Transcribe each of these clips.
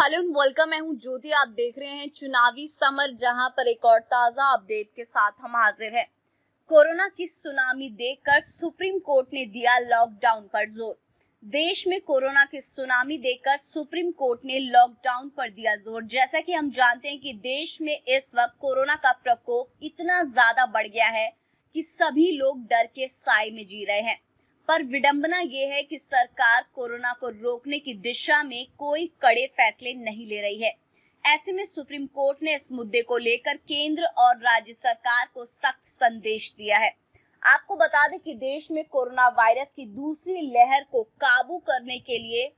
Hello and welcome. मैं हूं ज्योति। आप देख रहे हैं चुनावी समर, जहां पर एक और ताजा अपडेट के साथ हम हाजिर हैं। कोरोना की सुनामी देखकर सुप्रीम कोर्ट ने दिया लॉकडाउन पर जोर। देश में कोरोना की सुनामी देखकर सुप्रीम कोर्ट ने लॉकडाउन पर दिया जोर। जैसा कि हम जानते हैं कि देश में इस वक्त कोरोना का प्रकोप इतना ज्यादा बढ़ गया है कि सभी लोग डर के साए में जी रहे हैं। पर विडंबना ये है कि सरकार कोरोना को रोकने की दिशा में कोई कड़े फैसले नहीं ले रही है। ऐसे में सुप्रीम कोर्ट ने इस मुद्दे को लेकर केंद्र और राज्य सरकार को सख्त संदेश दिया है। आपको बता दें कि देश में कोरोना वायरस की दूसरी लहर को काबू करने के लिए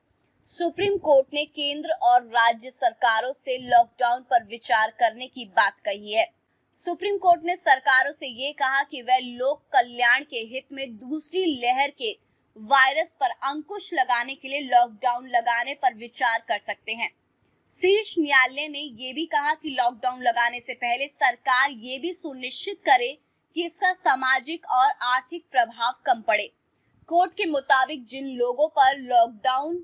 सुप्रीम कोर्ट ने केंद्र और राज्य सरकारों से लॉकडाउन पर विचार करने की बात कही है। सुप्रीम कोर्ट ने सरकारों से ये कहा कि वह लोक कल्याण के हित में दूसरी लहर के वायरस पर अंकुश लगाने के लिए लॉकडाउन लगाने पर विचार कर सकते हैं। शीर्ष न्यायालय ने ये भी कहा कि लॉकडाउन लगाने से पहले सरकार ये भी सुनिश्चित करे कि इसका सामाजिक और आर्थिक प्रभाव कम पड़े। कोर्ट के मुताबिक जिन लोगों पर लॉकडाउन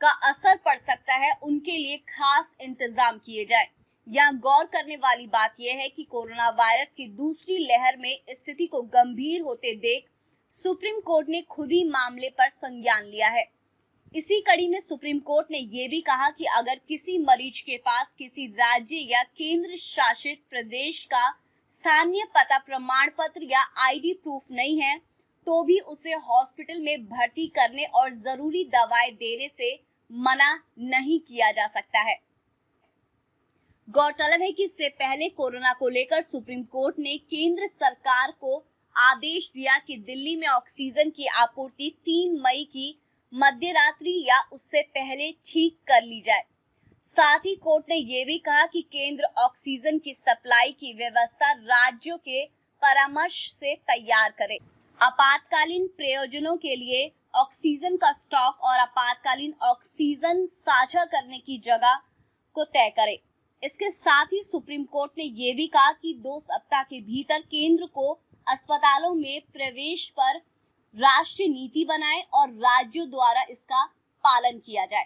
का असर पड़ सकता है उनके लिए खास इंतजाम किए जाए। यहाँ गौर करने वाली बात यह है कि कोरोना वायरस की दूसरी लहर में स्थिति को गंभीर होते देख सुप्रीम कोर्ट ने खुद ही मामले पर संज्ञान लिया है। इसी कड़ी में सुप्रीम कोर्ट ने यह भी कहा कि अगर किसी मरीज के पास किसी राज्य या केंद्र शासित प्रदेश का स्थानीय पता प्रमाण पत्र या आईडी प्रूफ नहीं है तो भी उसे हॉस्पिटल में भर्ती करने और जरूरी दवाएं देने से मना नहीं किया जा सकता है। गौरतलब है कि इससे पहले कोरोना को लेकर सुप्रीम कोर्ट ने केंद्र सरकार को आदेश दिया कि दिल्ली में ऑक्सीजन की आपूर्ति 3 मई की मध्यरात्रि या उससे पहले ठीक कर ली जाए। साथ ही कोर्ट ने यह भी कहा कि केंद्र ऑक्सीजन की सप्लाई की व्यवस्था राज्यों के परामर्श से तैयार करे। आपातकालीन प्रयोजनों के लिए ऑक्सीजन का स्टॉक और आपातकालीन ऑक्सीजन साझा करने की जगह को तय करे। इसके साथ ही सुप्रीम कोर्ट ने यह भी कहा कि 2 सप्ताह के भीतर केंद्र को अस्पतालों में प्रवेश पर राष्ट्रीय नीति बनाए और राज्यों द्वारा इसका पालन किया जाए।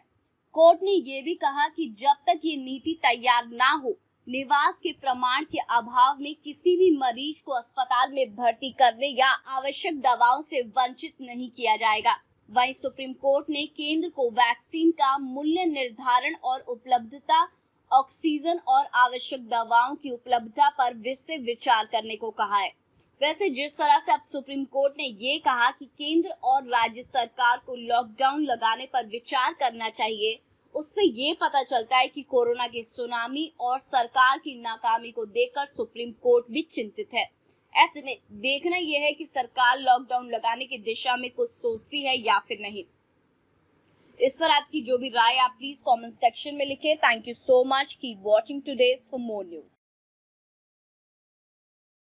कोर्ट ने यह भी कहा कि जब तक ये नीति तैयार ना हो, निवास के प्रमाण के अभाव में किसी भी मरीज को अस्पताल में भर्ती करने या आवश्यक दवाओं से वंचित नहीं किया जाएगा। वहीं सुप्रीम कोर्ट ने केंद्र को वैक्सीन का मूल्य निर्धारण और उपलब्धता, ऑक्सीजन और आवश्यक दवाओं की उपलब्धता पर से विचार करने को कहा है। वैसे जिस तरह से अब सुप्रीम कोर्ट ने ये कहा कि केंद्र और राज्य सरकार को लॉकडाउन लगाने पर विचार करना चाहिए, उससे ये पता चलता है कि कोरोना की सुनामी और सरकार की नाकामी को देखकर सुप्रीम कोर्ट भी चिंतित है। ऐसे में देखना यह है कि सरकार लॉकडाउन लगाने की दिशा में कुछ सोचती है या फिर नहीं। इस पर आपकी जो भी राय आप प्लीज कमेंट सेक्शन में लिखें। Thank you so much. Keep watching today's for more news.